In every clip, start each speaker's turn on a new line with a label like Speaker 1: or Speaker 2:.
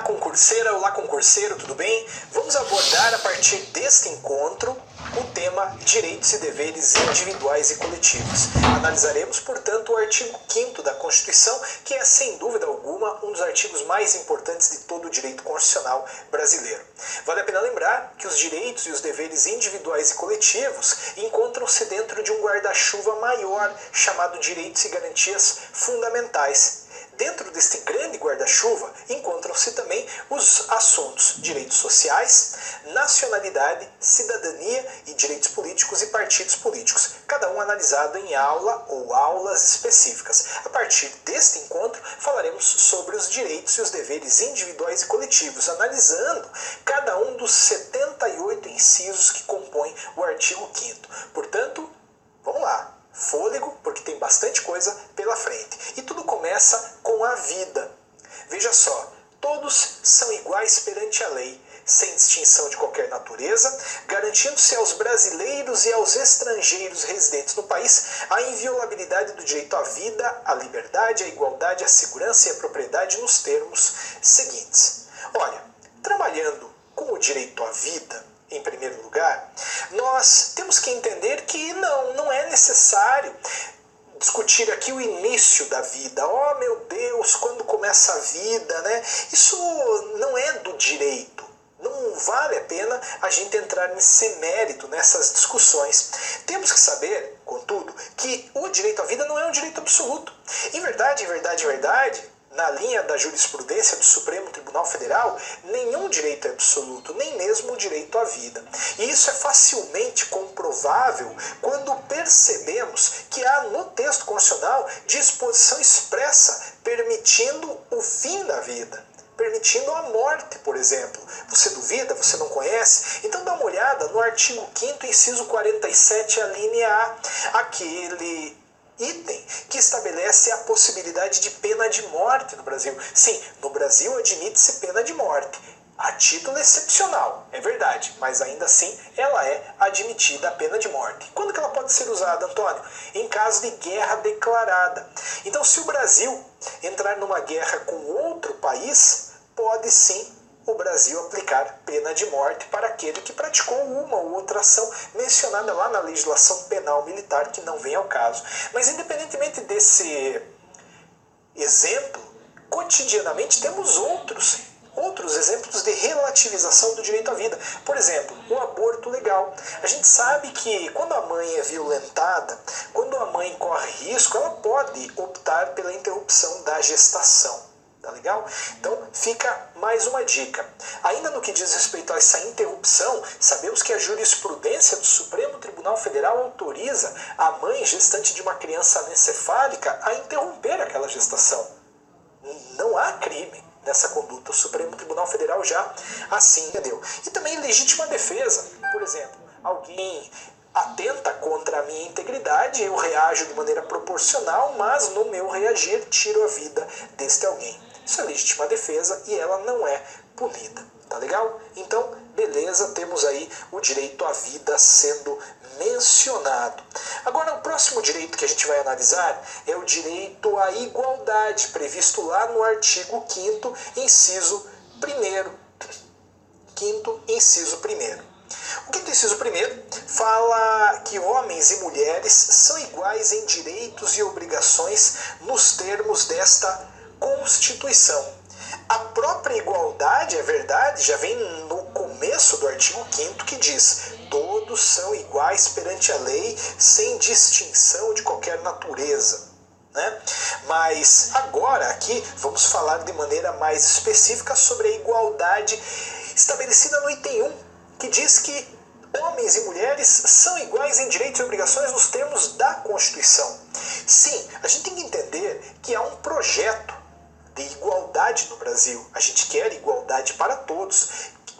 Speaker 1: Concurseira, olá concurseiro, tudo bem? Vamos abordar a partir deste encontro o tema direitos e deveres individuais e coletivos. Analisaremos, portanto, o artigo 5º da Constituição, que é, sem dúvida alguma, um dos artigos mais importantes de todo o direito constitucional brasileiro. Vale a pena lembrar que os direitos e os deveres individuais e coletivos encontram-se dentro de um guarda-chuva maior, chamado direitos e garantias fundamentais. Dentro deste grande guarda-chuva encontram-se também os assuntos direitos sociais, nacionalidade, cidadania e direitos políticos e partidos políticos, cada um analisado em aula ou aulas específicas. A partir deste encontro falaremos sobre os direitos e os deveres individuais e coletivos, analisando cada um dos 78 incisos que compõem o artigo 5º. Portanto, vamos lá. Fôlego, porque tem bastante coisa pela frente. E tudo começa com a vida. Veja só, todos são iguais perante a lei, sem distinção de qualquer natureza, garantindo-se aos brasileiros e aos estrangeiros residentes no país a inviolabilidade do direito à vida, à liberdade, à igualdade, à segurança e à propriedade nos termos seguintes. Olha, trabalhando com o direito à vida, em primeiro lugar, nós temos que entender que não é necessário discutir aqui o início da vida. Oh, meu Deus, quando começa a vida, né? Isso não é do direito. Não vale a pena a gente entrar nesse mérito, nessas discussões. Temos que saber, contudo, que o direito à vida não é um direito absoluto. Em verdade, na linha da jurisprudência do Supremo Tribunal Federal, nenhum direito é absoluto, nem mesmo o direito à vida. E isso é facilmente comprovável quando percebemos que há no texto constitucional disposição expressa permitindo o fim da vida, permitindo a morte, por exemplo. Você duvida? Você não conhece? Então dá uma olhada no artigo 5º, inciso 47, a linha A, aquele item que estabelece a possibilidade de pena de morte no Brasil. Sim, no Brasil admite-se pena de morte, a título excepcional, é verdade, mas ainda assim ela é admitida a pena de morte. Quando que ela pode ser usada, Antônio? Em caso de guerra declarada. Então, se o Brasil entrar numa guerra com outro país, pode sim o Brasil aplicar pena de morte para aquele que praticou uma ou outra ação mencionada lá na legislação penal militar, que não vem ao caso. Mas independentemente desse exemplo, cotidianamente temos outros exemplos de relativização do direito à vida. Por exemplo, o aborto legal. A gente sabe que quando a mãe é violentada, quando a mãe corre risco, ela pode optar pela interrupção da gestação. Tá legal? Então fica mais uma dica. Ainda no que diz respeito a essa interrupção, sabemos que a jurisprudência do Supremo Tribunal Federal autoriza a mãe gestante de uma criança anencefálica a interromper aquela gestação. Não há crime nessa conduta. O Supremo Tribunal Federal já assim entendeu. E também legítima defesa. Por exemplo, alguém atenta contra a minha integridade, eu reajo de maneira proporcional, mas no meu reagir tiro a vida deste alguém. Isso é legítima defesa e ela não é punida. Tá legal? Então, beleza, temos aí o direito à vida sendo mencionado. Agora, o próximo direito que a gente vai analisar é o direito à igualdade, previsto lá no artigo 5º, inciso 1º. 5º, inciso 1º. O 5º inciso 1º fala que homens e mulheres são iguais em direitos e obrigações nos termos desta Constituição. A própria igualdade, é verdade, já vem no começo do artigo 5º que diz: todos são iguais perante a lei, sem distinção de qualquer natureza. Né? Mas agora aqui vamos falar de maneira mais específica sobre a igualdade estabelecida no item 1, que diz que homens e mulheres são iguais em direitos e obrigações nos termos da Constituição. Sim, a gente tem que entender que há um projeto de igualdade no Brasil. A gente quer igualdade para todos.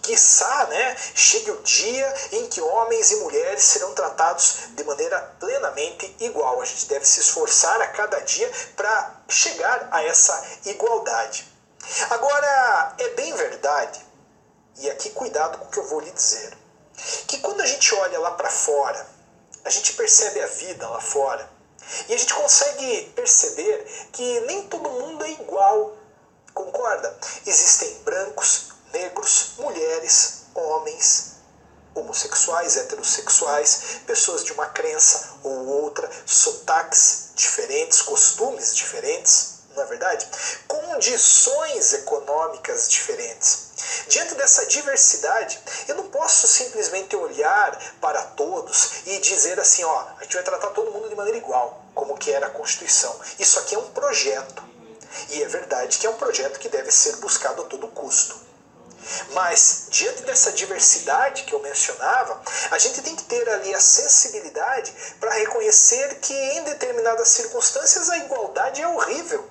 Speaker 1: Quiçá, né, chegue o dia em que homens e mulheres serão tratados de maneira plenamente igual. A gente deve se esforçar a cada dia para chegar a essa igualdade. Agora, é bem verdade, e aqui cuidado com o que eu vou lhe dizer, que quando a gente olha lá para fora, a gente percebe a vida lá fora, e a gente consegue perceber que nem todo mundo é igual Concorda? Existem brancos, negros, mulheres, homens, homossexuais, heterossexuais, pessoas de uma crença ou outra, sotaques diferentes, costumes diferentes, não é verdade? Condições econômicas diferentes. Diante dessa diversidade, eu não posso simplesmente olhar para todos e dizer assim, ó, a gente vai tratar todo mundo de maneira igual, como que era a Constituição. Isso aqui é um projeto. E é verdade que é um projeto que deve ser buscado a todo custo. Mas, diante dessa diversidade que eu mencionava, a gente tem que ter ali a sensibilidade para reconhecer que em determinadas circunstâncias a igualdade é horrível.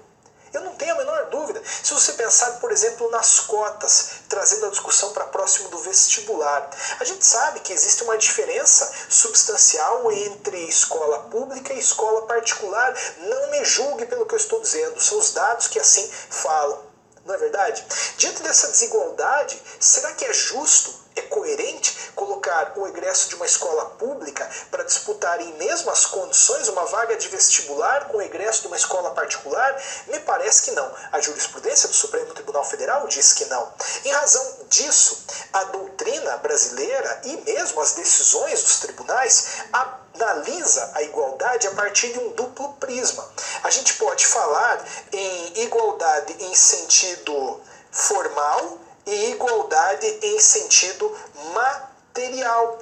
Speaker 1: Eu não tenho a menor dúvida. Se você pensar, por exemplo, nas cotas, trazendo a discussão para próximo do vestibular, a gente sabe que existe uma diferença substancial entre escola pública e escola particular. Não me julgue pelo que eu estou dizendo, são os dados que assim falam. Não é verdade? Diante dessa desigualdade, será que é justo, é coerente colocar o egresso de uma escola pública para disputar em mesmas condições uma vaga de vestibular com o egresso de uma escola particular? Me parece que não. A jurisprudência do Supremo Tribunal Federal diz que não. Em razão disso, a doutrina brasileira e mesmo as decisões dos tribunais analisa a igualdade a partir de um duplo prisma. A gente pode falar em igualdade em sentido formal e igualdade em sentido material.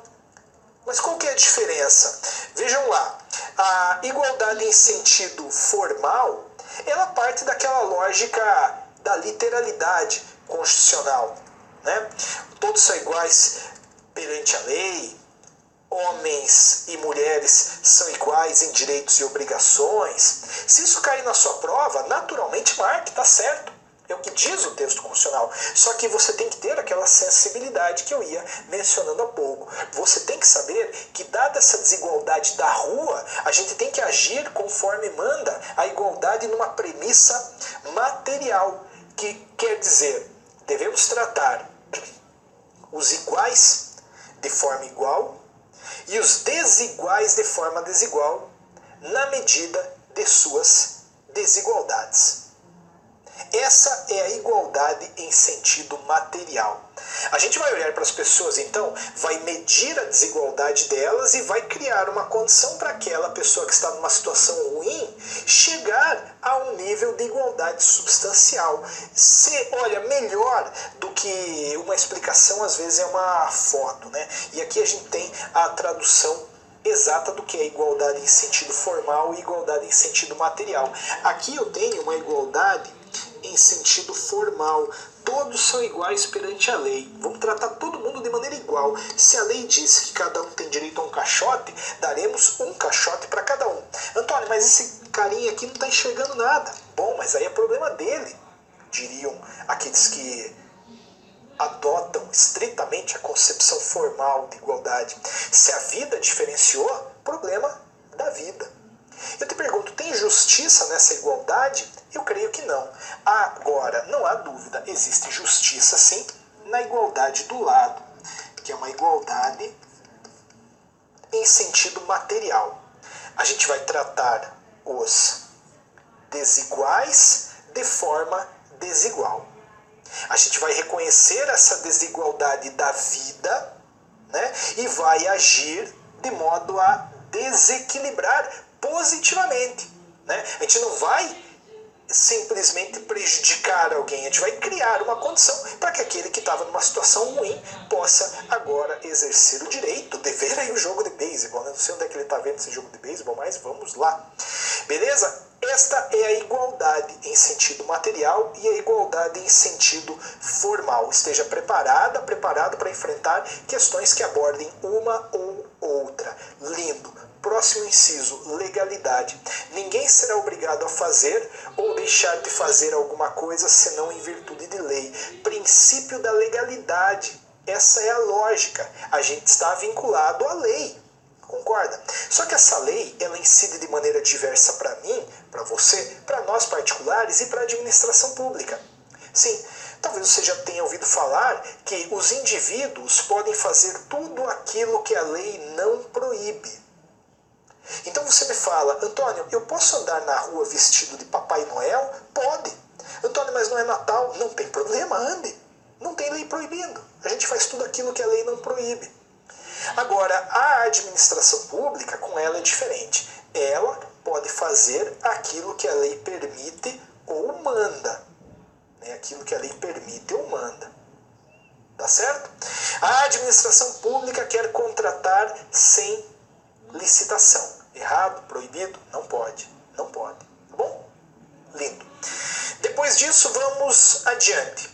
Speaker 1: Mas qual que é a diferença? Vejam lá, a igualdade em sentido formal, ela parte daquela lógica da literalidade constitucional, né? Todos são iguais perante a lei, homens e mulheres são iguais em direitos e obrigações. Se isso cair na sua prova, naturalmente marque, tá certo. É o que diz o texto constitucional. Só que você tem que ter aquela sensibilidade que eu ia mencionando há pouco. Você tem que saber que, dada essa desigualdade da rua, a gente tem que agir conforme manda a igualdade numa premissa material. Que quer dizer, devemos tratar os iguais de forma igual e os desiguais de forma desigual na medida de suas desigualdades. Essa é a igualdade em sentido material. A gente vai olhar para as pessoas, então, vai medir a desigualdade delas e vai criar uma condição para aquela pessoa que está numa situação ruim chegar a um nível de igualdade substancial. Olha, melhor do que uma explicação, às vezes, é uma foto, né? E aqui a gente tem a tradução exata do que é igualdade em sentido formal e igualdade em sentido material. Aqui eu tenho uma igualdade em sentido formal. Todos são iguais perante a lei. Vamos tratar todo mundo de maneira igual. Se a lei diz que cada um tem direito a um caixote, daremos um caixote para cada um. Antônio, mas esse carinha aqui não está enxergando nada. Bom, mas aí é problema dele, diriam aqueles que adotam estritamente a concepção formal de igualdade. Se a vida diferenciou, problema da vida. Eu te pergunto, tem justiça nessa igualdade? Eu creio que não. Agora, não há dúvida, existe justiça sim na igualdade do lado, que é uma igualdade em sentido material. A gente vai tratar os desiguais de forma desigual. A gente vai reconhecer essa desigualdade da vida, né, e vai agir de modo a desequilibrar positivamente, né? A gente não vai simplesmente prejudicar alguém, a gente vai criar uma condição para que aquele que estava numa situação ruim possa agora exercer o direito, o dever aí o jogo de beisebol, né? Não sei onde é que ele está vendo esse jogo de beisebol, mas vamos lá. Beleza? Esta é a igualdade em sentido material e a igualdade em sentido formal. Esteja preparado para enfrentar questões que abordem uma ou outra. Lindo. Próximo inciso, legalidade. Ninguém será obrigado a fazer ou deixar de fazer alguma coisa senão em virtude de lei. Princípio da legalidade. Essa é a lógica. A gente está vinculado à lei. Concorda? Só que essa lei, ela incide de maneira diversa para mim, para você, para nós particulares e para a administração pública. Sim, talvez você já tenha ouvido falar que os indivíduos podem fazer tudo aquilo que a lei não proíbe. Então você me fala, Antônio, eu posso andar na rua vestido de Papai Noel? Pode. Antônio, mas não é Natal. Não tem problema, ande. Não tem lei proibindo. A gente faz tudo aquilo que a lei não proíbe. Agora, a administração pública, com ela é diferente. Ela pode fazer aquilo que a lei permite ou manda. Aquilo que a lei permite ou manda. Tá certo? A administração pública quer contratar sem licitação. Errado? Proibido? Não pode. Não pode. Tá bom? Lindo. Depois disso, vamos adiante.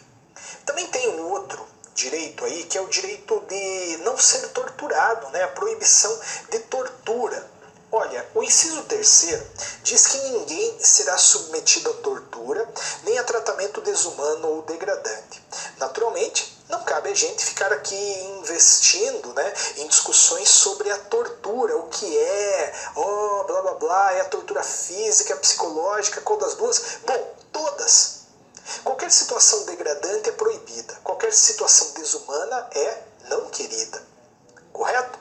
Speaker 1: Também tem um outro direito aí, que é o direito de não ser torturado, né? A proibição de tortura. Olha, o inciso 3º diz que ninguém será submetido a tortura, nem a tratamento desumano ou degradante. Naturalmente, não cabe a gente ficar aqui investindo, né, em discussões sobre a tortura, o que é, blá blá blá, é a tortura física, psicológica, qual das duas? Bom, todas. Qualquer situação degradante é proibida, qualquer situação desumana é não querida. Correto?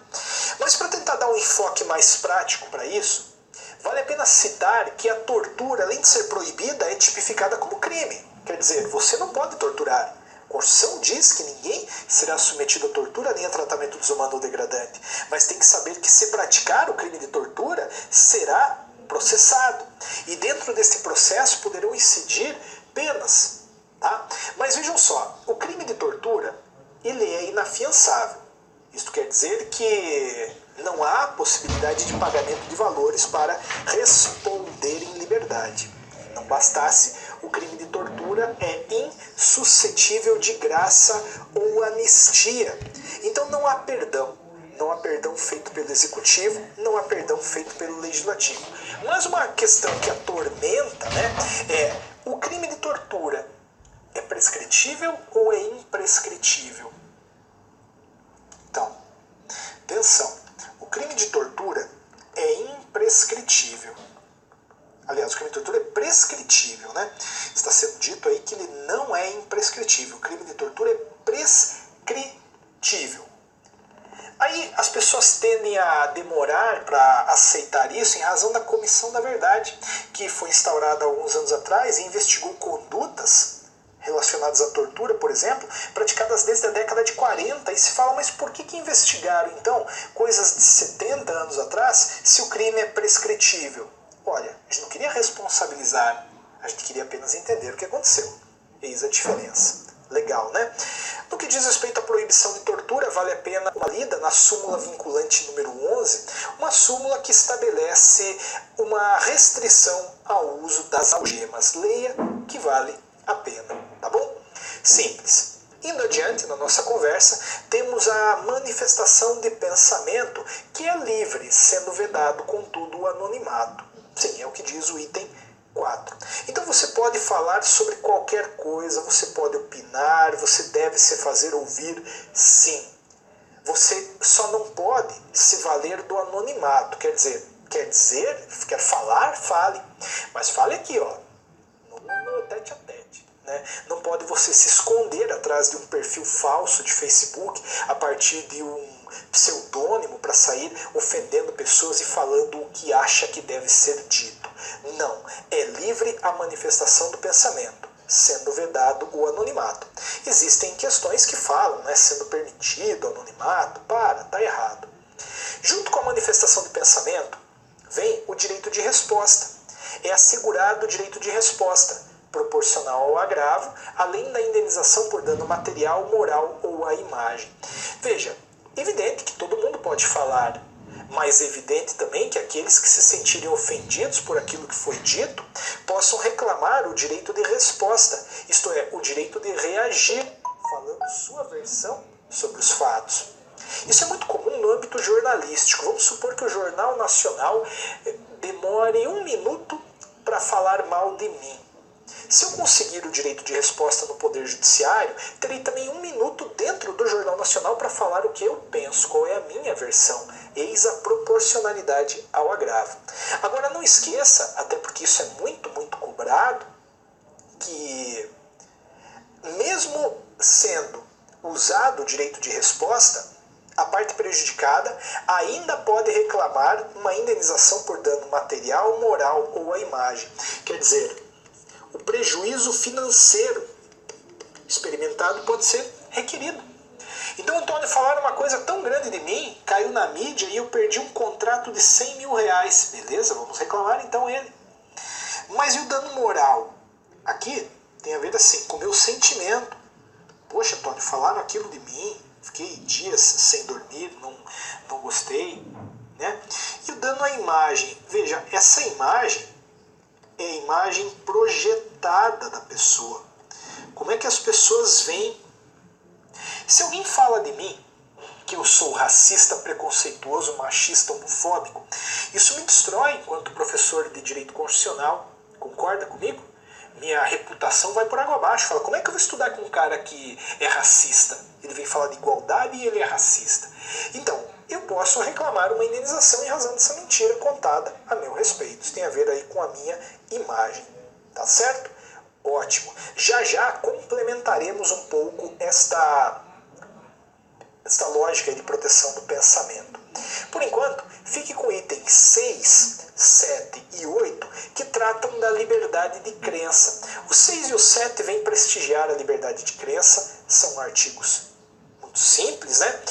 Speaker 1: Mas para tentar dar um enfoque mais prático para isso, vale a pena citar que a tortura, além de ser proibida, é tipificada como crime. Quer dizer, você não pode torturar. A Constituição diz que ninguém será submetido a tortura nem a tratamento desumano ou degradante. Mas tem que saber que se praticar o crime de tortura, será processado. E dentro desse processo poderão incidir penas. Tá? Mas vejam só, o crime de tortura, ele é inafiançável. Isto quer dizer que não há possibilidade de pagamento de valores para responder em liberdade. Não bastasse, o crime de tortura é insuscetível de graça ou anistia. Então não há perdão. Não há perdão feito pelo executivo, não há perdão feito pelo legislativo. Mas uma questão que atormenta, né, é: o crime de tortura é prescritível ou é imprescritível? Então, atenção, o crime de tortura é imprescritível. Aliás, o crime de tortura é prescritível, né? Está sendo dito aí que ele não é imprescritível. O crime de tortura é prescritível. Aí as pessoas tendem a demorar para aceitar isso em razão da Comissão da Verdade, que foi instaurada há alguns anos atrás e investigou condutas relacionadas à tortura, por exemplo, praticadas desde a década de 40. E se fala, mas por que investigaram, então, coisas de 70 anos atrás, se o crime é prescritível? Olha, a gente não queria responsabilizar, a gente queria apenas entender o que aconteceu. Eis a diferença. Legal, né? No que diz respeito à proibição de tortura, vale a pena uma lida na súmula vinculante número 11, uma súmula que estabelece uma restrição ao uso das algemas. Leia, que vale a pena, tá bom? Simples. Indo adiante na nossa conversa, temos a manifestação de pensamento, que é livre, sendo vedado, contudo, o anonimato. Sim, é o que diz o item 4. Então você pode falar sobre qualquer coisa, você pode opinar, você deve se fazer ouvir, sim. Você só não pode se valer do anonimato, quer falar, fale. Mas fale aqui, ó, no tete a tete. Né? Não pode você se esconder atrás de um perfil falso de Facebook a partir de um pseudônimo para sair ofendendo pessoas e falando o que acha que deve ser dito. Não, é livre a manifestação do pensamento, sendo vedado o anonimato. Existem questões que falam, né, sendo permitido o anonimato, tá errado. Junto com a manifestação de pensamento, vem o direito de resposta. É assegurado o direito de resposta, proporcional ao agravo, além da indenização por dano material, moral ou à imagem. Veja, evidente que todo mundo pode falar, mas é evidente também que aqueles que se sentirem ofendidos por aquilo que foi dito possam reclamar o direito de resposta, isto é, o direito de reagir, falando sua versão sobre os fatos. Isso é muito comum no âmbito jornalístico. Vamos supor que o Jornal Nacional demore 1 minuto para falar mal de mim. Se eu conseguir o direito de resposta no Poder Judiciário, terei também 1 minuto dentro do Jornal Nacional para falar o que eu penso, qual é a minha versão. Eis a proporcionalidade ao agravo. Agora não esqueça, até porque isso é muito, muito cobrado, que mesmo sendo usado o direito de resposta, a parte prejudicada ainda pode reclamar uma indenização por dano material, moral ou à imagem. Quer dizer, o prejuízo financeiro experimentado pode ser requerido. Então, Antônio, falaram uma coisa tão grande de mim, caiu na mídia e eu perdi um contrato de 100 mil reais. Beleza, vamos reclamar então ele. Mas e o dano moral? Aqui tem a ver assim, com o meu sentimento. Poxa, Antônio, falaram aquilo de mim, fiquei dias sem dormir, não gostei. Né? E o dano à imagem? Veja, essa imagem é a imagem projetada da pessoa. Como é que as pessoas veem? Se alguém fala de mim que eu sou racista, preconceituoso, machista, homofóbico, isso me destrói enquanto professor de direito constitucional. Concorda comigo? Minha reputação vai por água abaixo. Fala, como é que eu vou estudar com um cara que é racista? Ele vem falar de igualdade e ele é racista. Então, eu posso reclamar uma indenização em razão dessa mentira contada a meu respeito. Isso tem a ver aí com a minha imagem. Tá certo? Ótimo. Já complementaremos um pouco esta lógica de proteção do pensamento. Por enquanto, fique com itens 6, 7 e 8, que tratam da liberdade de crença. O 6 e o 7 vêm prestigiar a liberdade de crença, são artigos muito simples, né?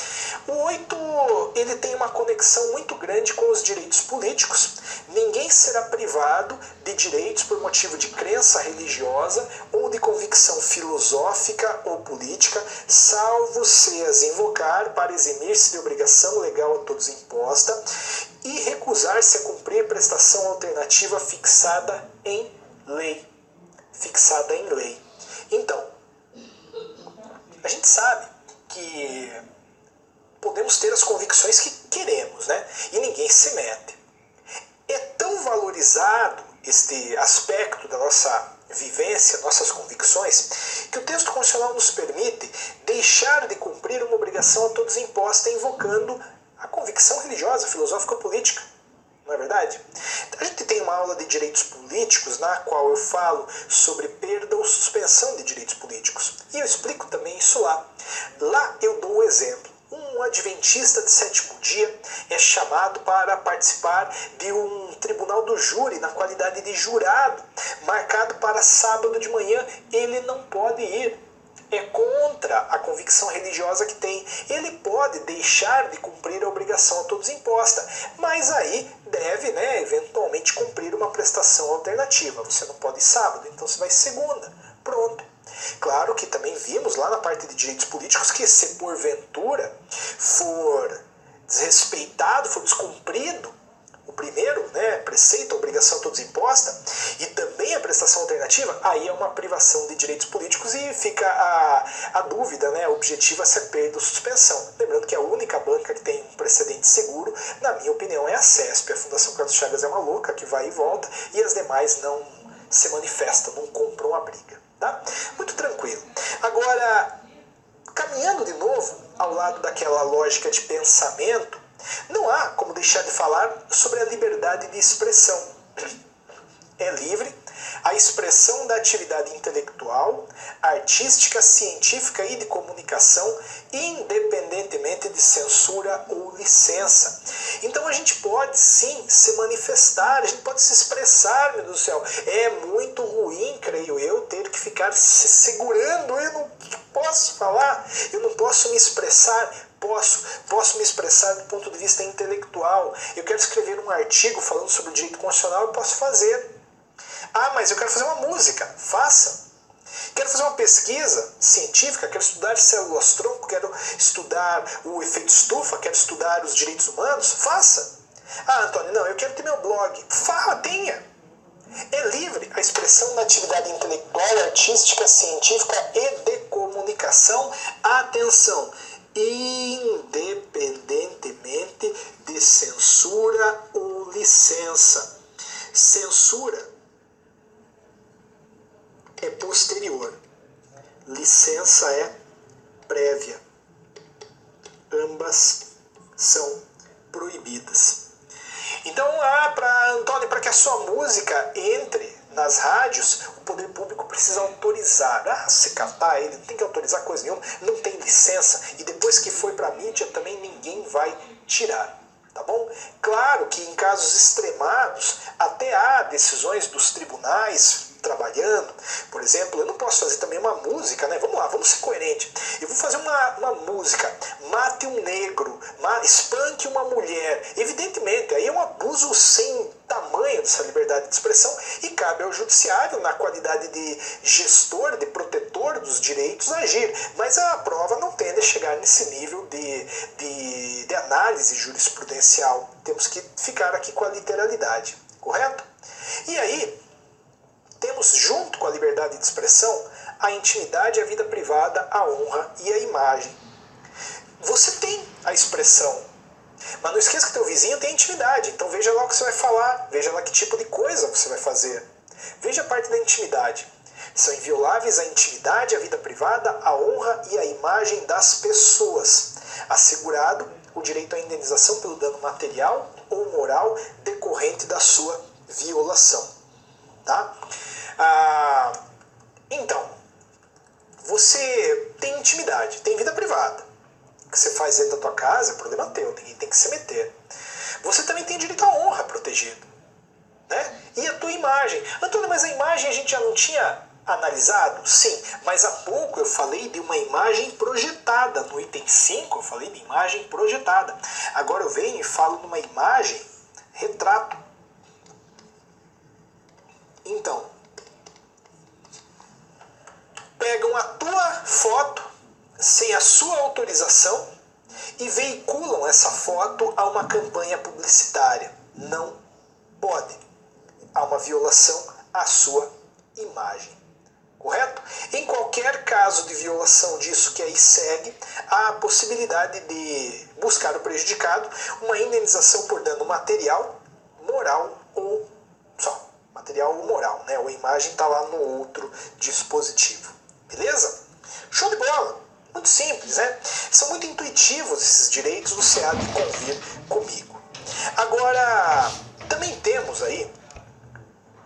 Speaker 1: O 8, ele tem uma conexão muito grande com os direitos políticos. Ninguém será privado de direitos por motivo de crença religiosa ou de convicção filosófica ou política, salvo se as invocar para eximir-se de obrigação legal a todos imposta e recusar-se a cumprir prestação alternativa fixada em lei. Fixada em lei. Então, a gente sabe que podemos ter as convicções que queremos, né? E ninguém se mete. É tão valorizado este aspecto da nossa vivência, nossas convicções, que o texto constitucional nos permite deixar de cumprir uma obrigação a todos imposta invocando a convicção religiosa, filosófica ou política. Não é verdade? A gente tem uma aula de direitos políticos na qual eu falo sobre perda ou suspensão de direitos políticos. E eu explico também isso lá. Lá eu dou um exemplo. Um adventista de sétimo dia é chamado para participar de um tribunal do júri na qualidade de jurado, marcado para sábado de manhã. Ele não pode ir. É contra a convicção religiosa que tem. Ele pode deixar de cumprir a obrigação a todos imposta, mas aí deve, né, eventualmente cumprir uma prestação alternativa. Você não pode ir sábado, então você vai segunda. Pronto. Claro que também vimos lá na parte de direitos políticos que se porventura for desrespeitado, for descumprido o primeiro, né, preceito, a obrigação a todos imposta, e também a prestação alternativa, aí é uma privação de direitos políticos e fica a dúvida, né, objetiva se é perda ou suspensão. Lembrando que a única banca que tem um precedente seguro, na minha opinião, é a CESP. A Fundação Carlos Chagas é uma louca que vai e volta, e as demais não se manifestam, não compram a briga. Tá? Muito tranquilo. Agora, caminhando de novo ao lado daquela lógica de pensamento, não há como deixar de falar sobre a liberdade de expressão. É livre a expressão da atividade intelectual, artística, científica e de comunicação, independentemente de censura ou licença. Então a gente pode sim se manifestar, a gente pode se expressar, meu Deus do céu. É muito ruim, creio eu, ter que ficar se segurando. Eu não posso falar, eu não posso me expressar. Posso me expressar do ponto de vista intelectual. Eu quero escrever um artigo falando sobre o direito constitucional, eu posso fazer. Ah, mas eu quero fazer uma música. Faça. Quero fazer uma pesquisa científica, quero estudar células-tronco, quero estudar o efeito estufa, quero estudar os direitos humanos. Faça. Ah, Antônio, não, eu quero ter meu blog. Fala, tenha. É livre a expressão da atividade intelectual, artística, científica e de comunicação. Atenção! Independentemente de censura ou licença. Censura é posterior, licença é prévia. Ambas são proibidas. Então, Antônio, para que a sua música entre nas rádios, o poder público precisa autorizar. Se catar ele, não tem que autorizar coisa nenhuma, não tem licença, e depois que foi para a mídia também ninguém vai tirar. Tá bom? Claro que em casos extremados, até há decisões dos tribunais trabalhando, por exemplo, eu não posso fazer também uma música, né? Vamos lá, vamos ser coerentes. Eu vou fazer uma música, mate um negro, espanque uma mulher. Evidentemente, aí é um abuso sem tamanho dessa liberdade de expressão e cabe ao judiciário, na qualidade de gestor, de protetor dos direitos, agir. Mas a prova não tende a chegar nesse nível de análise jurisprudencial. Temos que ficar aqui com a literalidade, correto? E aí, temos junto com a liberdade de expressão a intimidade, a vida privada, a honra e a imagem. Você tem a expressão, mas não esqueça que teu vizinho tem intimidade, então veja lá o que você vai falar, veja lá que tipo de coisa você vai fazer. Veja a parte da intimidade. São invioláveis a intimidade, a vida privada, a honra e a imagem das pessoas, assegurado o direito à indenização pelo dano material ou moral decorrente da sua violação. Tá? Então, você tem intimidade, tem vida privada. O que você faz dentro da tua casa é problema teu, ninguém tem que se meter. Você também tem direito à honra protegido, né? E a tua imagem. Antônio, mas a imagem a gente já não tinha analisado? Sim, mas há pouco eu falei de uma imagem projetada. No item 5 eu falei de imagem projetada. Agora eu venho e falo de uma imagem retrato. Então, pegam a tua foto sem a sua autorização e veiculam essa foto a uma campanha publicitária. Não pode. Há uma violação à sua imagem. Correto? Em qualquer caso de violação disso que aí segue, há a possibilidade de buscar o prejudicado uma indenização por dano material, moral ou só material ou moral, né? A imagem está lá no outro dispositivo. Beleza? Show de bola! Muito simples, né? São muito intuitivos esses direitos, você há de convir comigo. Agora, também temos aí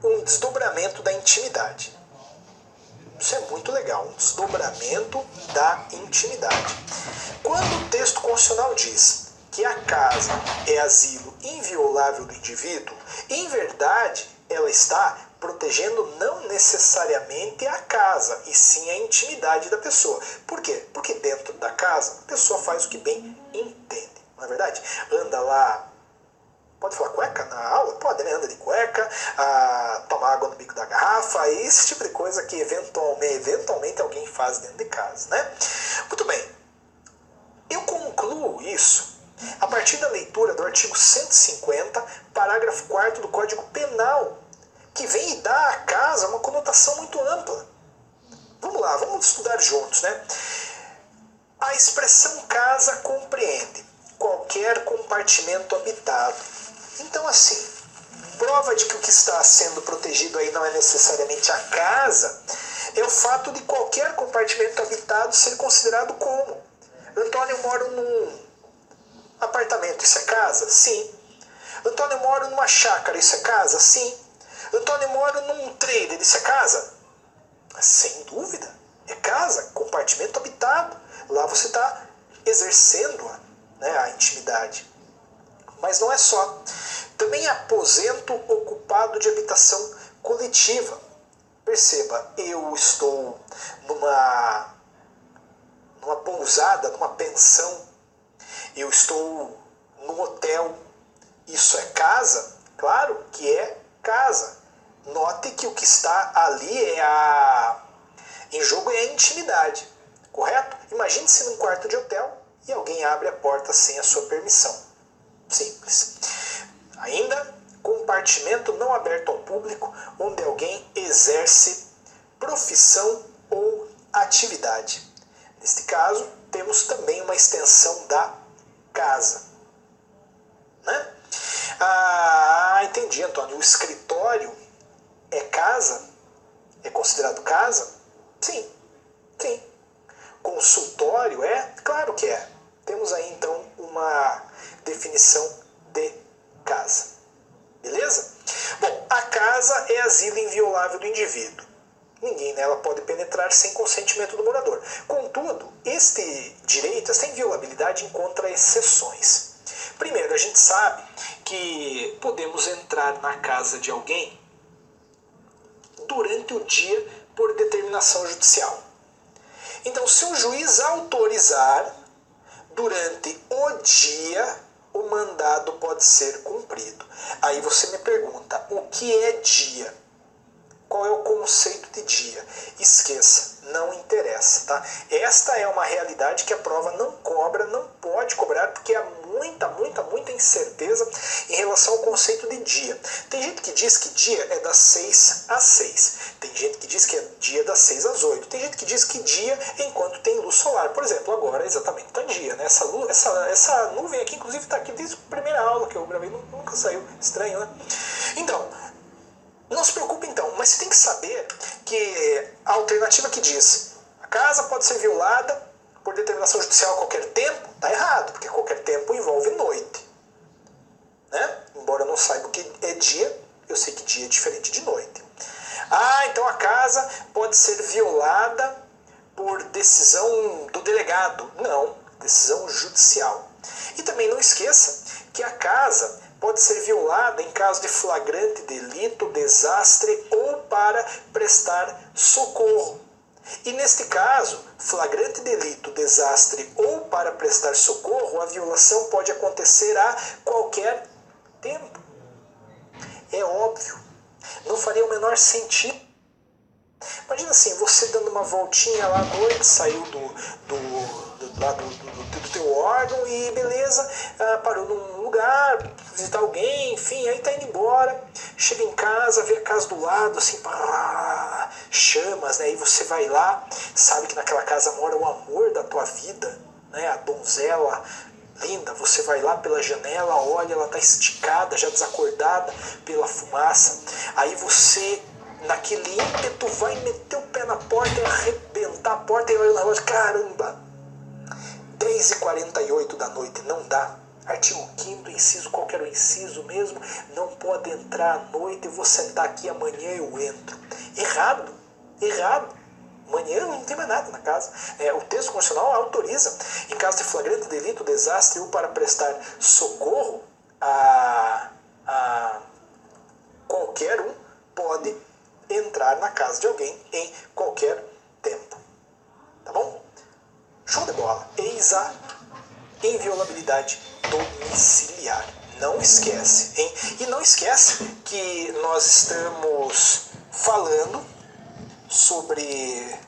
Speaker 1: um desdobramento da intimidade. Isso é muito legal, um desdobramento da intimidade. Quando o texto constitucional diz que a casa é asilo inviolável do indivíduo, em verdade ela está protegendo não necessariamente a casa, e sim a intimidade da pessoa. Por quê? Porque dentro da casa a pessoa faz o que bem entende, não é verdade? Anda lá, pode falar cueca na aula? Pode, né? Anda de cueca, toma água no bico da garrafa, esse tipo de coisa que eventualmente alguém faz dentro de casa, né? Muito bem. Eu concluo isso a partir da leitura do artigo 150, parágrafo 4º do Código Penal, que vem e dá à casa uma conotação muito ampla. Vamos lá, vamos estudar juntos, né? A expressão casa compreende qualquer compartimento habitado. Então, assim, prova de que o que está sendo protegido aí não é necessariamente a casa, é o fato de qualquer compartimento habitado ser considerado como. Antônio, eu moro num apartamento, isso é casa? Sim. Antônio, eu moro numa chácara, isso é casa? Sim. Antônio, eu moro num trailer, isso é casa? Sem dúvida, é casa, compartimento habitado. Lá você está exercendo, né, a intimidade. Mas não é só. Também aposento ocupado de habitação coletiva. Perceba, eu estou numa pousada, numa pensão, eu estou num hotel. Isso é casa? Claro que é casa. Note que o que está ali em jogo é a intimidade, correto? Imagine-se num quarto de hotel e alguém abre a porta sem a sua permissão. Simples. Ainda, compartimento não aberto ao público, onde alguém exerce profissão ou atividade. Neste caso, temos também uma extensão da casa. Né? Entendi, Antônio. O escritório é casa? É considerado casa? Sim, sim. Consultório é? Claro que é. Temos aí, então, uma definição de casa. Beleza? Bom, a casa é asilo inviolável do indivíduo. Ninguém nela pode penetrar sem consentimento do morador. Contudo, este direito, esta inviolabilidade encontra exceções. Primeiro, a gente sabe que podemos entrar na casa de alguém durante o dia por determinação judicial. Então, se o juiz autorizar, durante o dia, o mandado pode ser cumprido. Aí você me pergunta, o que é dia? Qual é o conceito de dia? Esqueça, não interessa, tá? Esta é uma realidade que a prova não cobra, não pode cobrar, porque há muita incerteza em relação ao conceito de dia. Tem gente que diz que dia é das 6 às 6. Tem gente que diz que é dia das 6 às 8. Tem gente que diz que dia é enquanto tem luz solar. Por exemplo, agora exatamente está dia, né? Essa nuvem aqui, inclusive, está aqui desde a primeira aula que eu gravei, nunca saiu. Estranho, né? Então, não se preocupe então, mas você tem que saber que a alternativa que diz a casa pode ser violada por determinação judicial a qualquer tempo, está errado, porque qualquer tempo envolve noite. Né? Embora eu não saiba o que é dia, eu sei que dia é diferente de noite. Ah, então a casa pode ser violada por decisão do delegado. Não, decisão judicial. E também não esqueça que a casa pode ser violada em caso de flagrante delito, desastre ou para prestar socorro. E neste caso, flagrante delito, desastre ou para prestar socorro, a violação pode acontecer a qualquer tempo. É óbvio. Não faria o menor sentido. Imagina assim, você dando uma voltinha lá à noite, saiu do teu órgão e beleza, parou num lugar, visitar alguém, enfim, aí tá indo embora, chega em casa, vê a casa do lado, assim, chamas, né? Aí você vai lá, sabe que naquela casa mora o amor da tua vida, né? A donzela linda, você vai lá pela janela, olha, ela tá esticada, já desacordada pela fumaça, aí você, naquele ímpeto, vai meter o pé na porta e arrebentar a porta e olha na loja, caramba, 10h48 da noite, não dá. Artigo 5º, inciso, qual que era o inciso mesmo? Não pode entrar à noite, eu vou sentar aqui, amanhã eu entro. Errado. Amanhã não tem mais nada na casa. O texto constitucional autoriza, em caso de flagrante delito, desastre ou para prestar socorro, a qualquer um pode entrar na casa de alguém em qualquer tempo. Tá bom? Show de bola. Eis a inviolabilidade domiciliar. Não esquece, hein? E não esquece que nós estamos falando sobre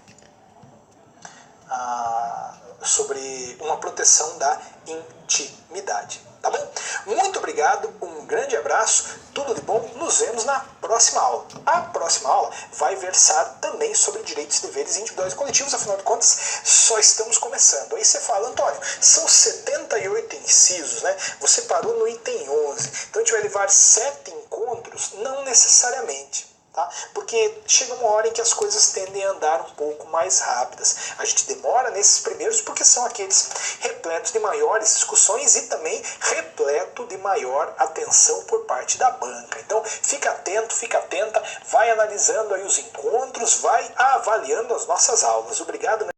Speaker 1: uma proteção da intimidade. Tá bom? Muito obrigado, um grande abraço, tudo de bom, nos vemos na próxima aula. A próxima aula vai versar também sobre direitos e deveres individuais e coletivos, afinal de contas, só estamos começando. Aí você fala, Antônio, são 78 incisos, né? Você parou no item 11, então a gente vai levar 7 encontros? Não necessariamente. Tá? Porque chega uma hora em que as coisas tendem a andar um pouco mais rápidas. A gente demora nesses primeiros porque são aqueles repletos de maiores discussões e também repleto de maior atenção por parte da banca. Então fica atento, fica atenta, vai analisando aí os encontros, vai avaliando as nossas aulas. Obrigado.